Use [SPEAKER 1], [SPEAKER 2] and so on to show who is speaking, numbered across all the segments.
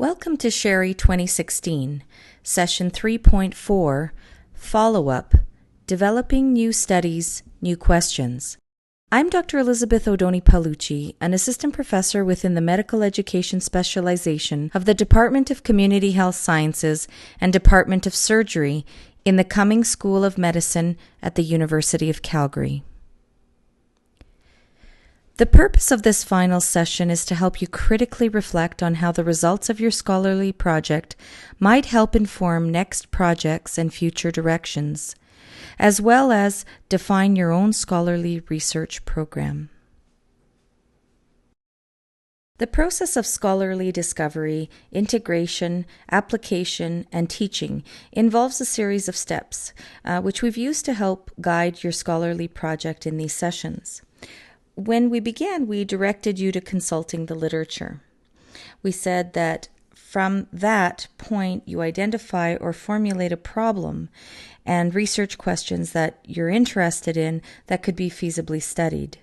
[SPEAKER 1] Welcome to SHERI 2016, Session 3.4, Follow-Up, Developing New Studies, New Questions. I'm Dr. Elizabeth Odoni-Palucci, an assistant professor within the Medical Education Specialization of the Department of Community Health Sciences and Department of Surgery in the Cummings School of Medicine at the University of Calgary. The purpose of this final session is to help you critically reflect on how the results of your scholarly project might help inform next projects and future directions, as well as define your own scholarly research program. The process of scholarly discovery, integration, application, and teaching involves a series of steps, which we've used to help guide your scholarly project in these sessions. When we began, we directed you to consulting the literature. We said that from that point, you identify or formulate a problem and research questions that you're interested in that could be feasibly studied.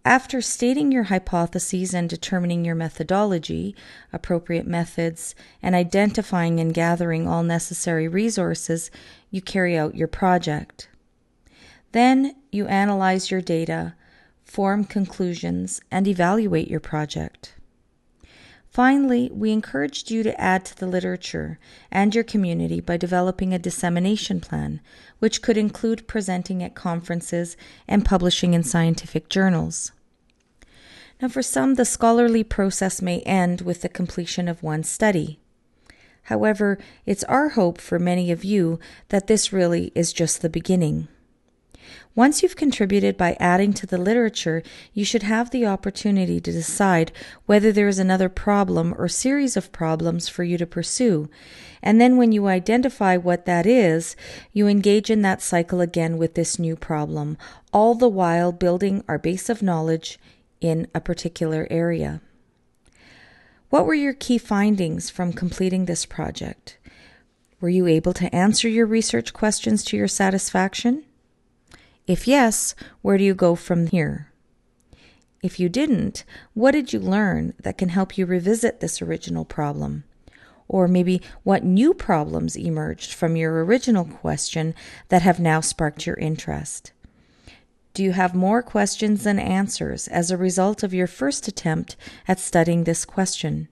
[SPEAKER 1] After stating your hypotheses and determining your methodology, appropriate methods, and identifying and gathering all necessary resources, you carry out your project. Then you analyze your data, form conclusions, and evaluate your project. Finally, we encouraged you to add to the literature and your community by developing a dissemination plan, which could include presenting at conferences and publishing in scientific journals. Now, for some, the scholarly process may end with the completion of one study. However, it's our hope for many of you that this really is just the beginning. Once you've contributed by adding to the literature, you should have the opportunity to decide whether there is another problem or series of problems for you to pursue. And then when you identify what that is, you engage in that cycle again with this new problem, all the while building our base of knowledge in a particular area. What were your key findings from completing this project? Were you able to answer your research questions to your satisfaction? If yes, where do you go from here? If you didn't, what did you learn that can help you revisit this original problem? Or maybe what new problems emerged from your original question that have now sparked your interest? Do you have more questions than answers as a result of your first attempt at studying this question?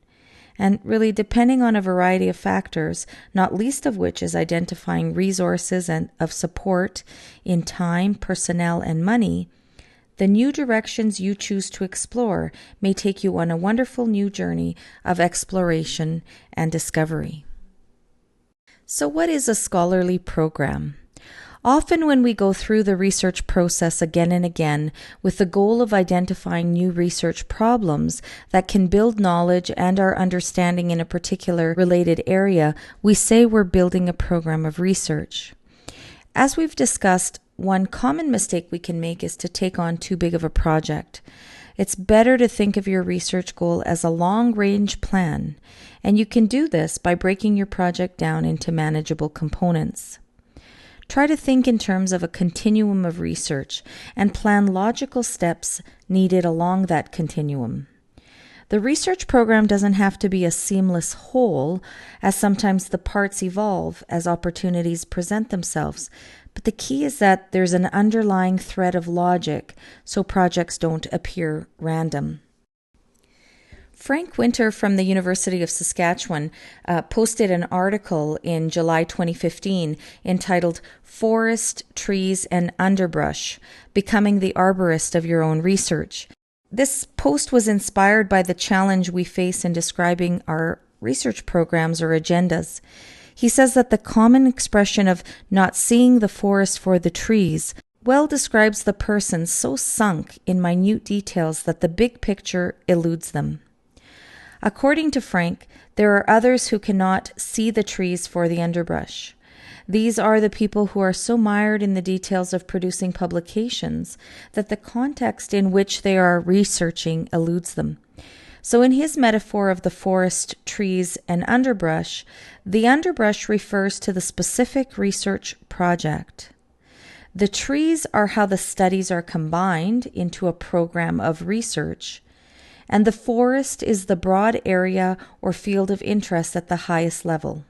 [SPEAKER 1] And really, depending on a variety of factors, not least of which is identifying resources and of support in time, personnel, and money, the new directions you choose to explore may take you on a wonderful new journey of exploration and discovery. So what is a scholarly program? Often when we go through the research process again and again with the goal of identifying new research problems that can build knowledge and our understanding in a particular related area, we say we're building a program of research. As we've discussed, one common mistake we can make is to take on too big of a project. It's better to think of your research goal as a long-range plan, and you can do this by breaking your project down into manageable components. Try to think in terms of a continuum of research and plan logical steps needed along that continuum. The research program doesn't have to be a seamless whole, as sometimes the parts evolve as opportunities present themselves, but the key is that there's an underlying thread of logic so projects don't appear random. Frank Winter from the University of Saskatchewan posted an article in July 2015 entitled Forest, Trees, and Underbrush, Becoming the Arborist of Your Own Research. This post was inspired by the challenge we face in describing our research programs or agendas. He says that the common expression of not seeing the forest for the trees well describes the person so sunk in minute details that the big picture eludes them. According to Frank, there are others who cannot see the trees for the underbrush. These are the people who are so mired in the details of producing publications that the context in which they are researching eludes them. So in his metaphor of the forest, trees, and underbrush, the underbrush refers to the specific research project. The trees are how the studies are combined into a program of research, and the forest is the broad area or field of interest at the highest level.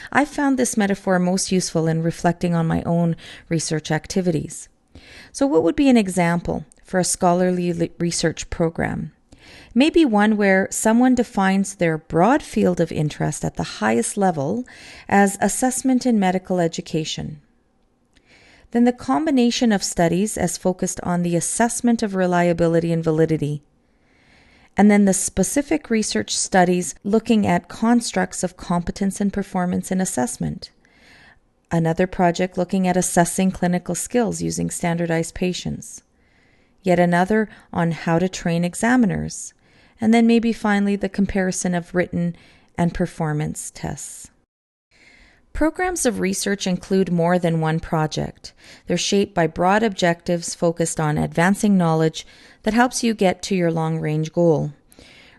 [SPEAKER 1] I found this metaphor most useful in reflecting on my own research activities. So what would be an example for a scholarly research program? Maybe one where someone defines their broad field of interest at the highest level as assessment in medical education. Then the combination of studies as focused on the assessment of reliability and validity. And then the specific research studies looking at constructs of competence and performance in assessment. Another project looking at assessing clinical skills using standardized patients. Yet another on how to train examiners. And then maybe finally the comparison of written and performance tests. Programs of research include more than one project. They're shaped by broad objectives focused on advancing knowledge that helps you get to your long-range goal.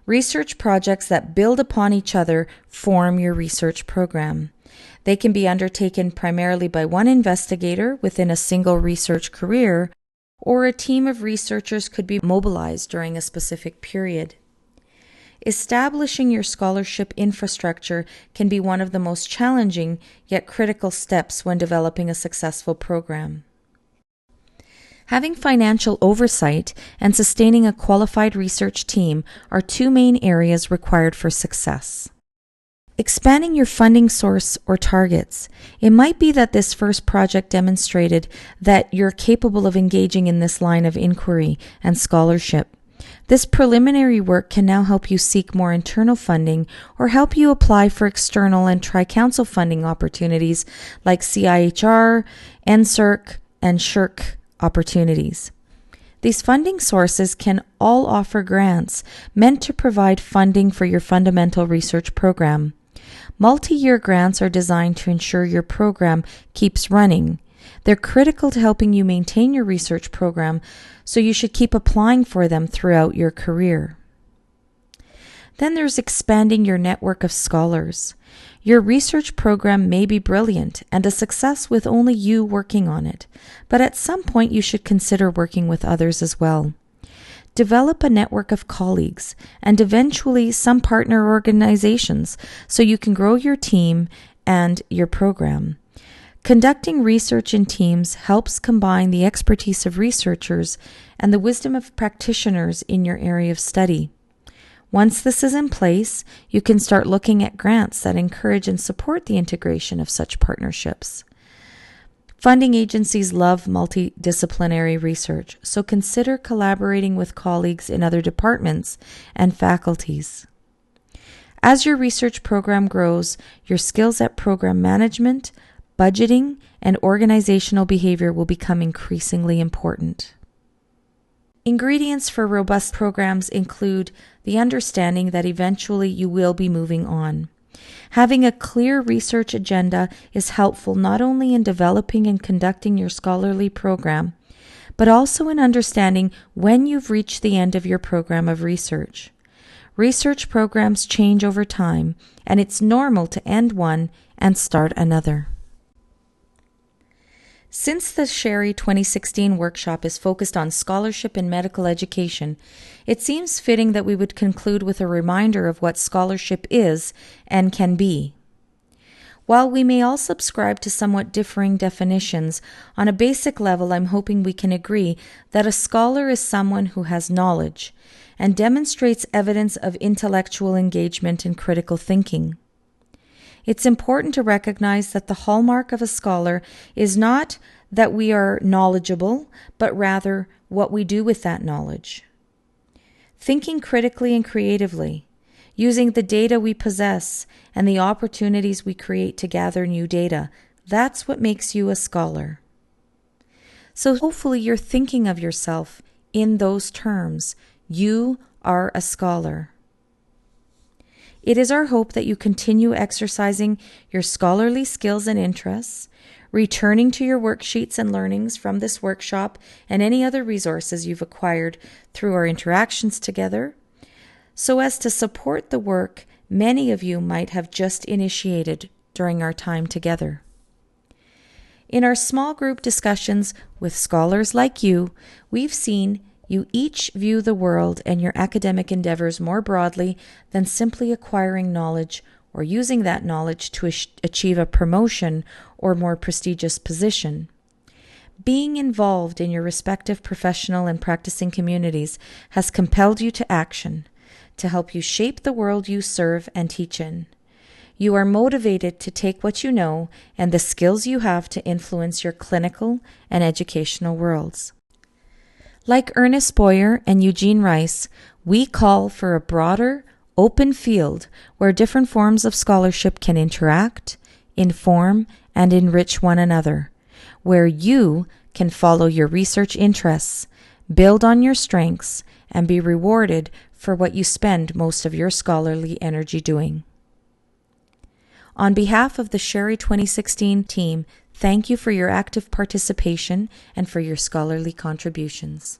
[SPEAKER 1] Research projects that build upon each other form your research program. They can be undertaken primarily by one investigator within a single research career, or a team of researchers could be mobilized during a specific period. Establishing your scholarship infrastructure can be one of the most challenging yet critical steps when developing a successful program. Having financial oversight and sustaining a qualified research team are two main areas required for success. Expanding your funding source or targets. It might be that this first project demonstrated that you're capable of engaging in this line of inquiry and scholarship. This preliminary work can now help you seek more internal funding or help you apply for external and tri-council funding opportunities like CIHR, NSERC, and SHERI opportunities. These funding sources can all offer grants meant to provide funding for your fundamental research program. Multi-year grants are designed to ensure your program keeps running. They're critical to helping you maintain your research program, so you should keep applying for them throughout your career. Then there's expanding your network of scholars. Your research program may be brilliant and a success with only you working on it, but at some point you should consider working with others as well. Develop a network of colleagues and eventually some partner organizations so you can grow your team and your program. Conducting research in teams helps combine the expertise of researchers and the wisdom of practitioners in your area of study. Once this is in place, you can start looking at grants that encourage and support the integration of such partnerships. Funding agencies love multidisciplinary research, so consider collaborating with colleagues in other departments and faculties. As your research program grows, your skills at program management, budgeting, and organizational behavior will become increasingly important. Ingredients for robust programs include the understanding that eventually you will be moving on. Having a clear research agenda is helpful not only in developing and conducting your scholarly program, but also in understanding when you've reached the end of your program of research. Research programs change over time, and it's normal to end one and start another. Since the SHERI 2016 workshop is focused on scholarship in medical education, it seems fitting that we would conclude with a reminder of what scholarship is and can be. While we may all subscribe to somewhat differing definitions, on a basic level I'm hoping we can agree that a scholar is someone who has knowledge and demonstrates evidence of intellectual engagement and critical thinking. It's important to recognize that the hallmark of a scholar is not that we are knowledgeable, but rather what we do with that knowledge. Thinking critically and creatively, using the data we possess and the opportunities we create to gather new data, that's what makes you a scholar. So hopefully you're thinking of yourself in those terms. You are a scholar. It is our hope that you continue exercising your scholarly skills and interests, returning to your worksheets and learnings from this workshop and any other resources you've acquired through our interactions together, so as to support the work many of you might have just initiated during our time together. In our small group discussions with scholars like you, we've seen You each view the world and your academic endeavors more broadly than simply acquiring knowledge or using that knowledge to achieve a promotion or more prestigious position. Being involved in your respective professional and practicing communities has compelled you to action, to help you shape the world you serve and teach in. You are motivated to take what you know and the skills you have to influence your clinical and educational worlds. Like Ernest Boyer and Eugene Rice, we call for a broader, open field where different forms of scholarship can interact, inform, and enrich one another, where you can follow your research interests, build on your strengths, and be rewarded for what you spend most of your scholarly energy doing. On behalf of the SHERI 2016 team, thank you for your active participation and for your scholarly contributions.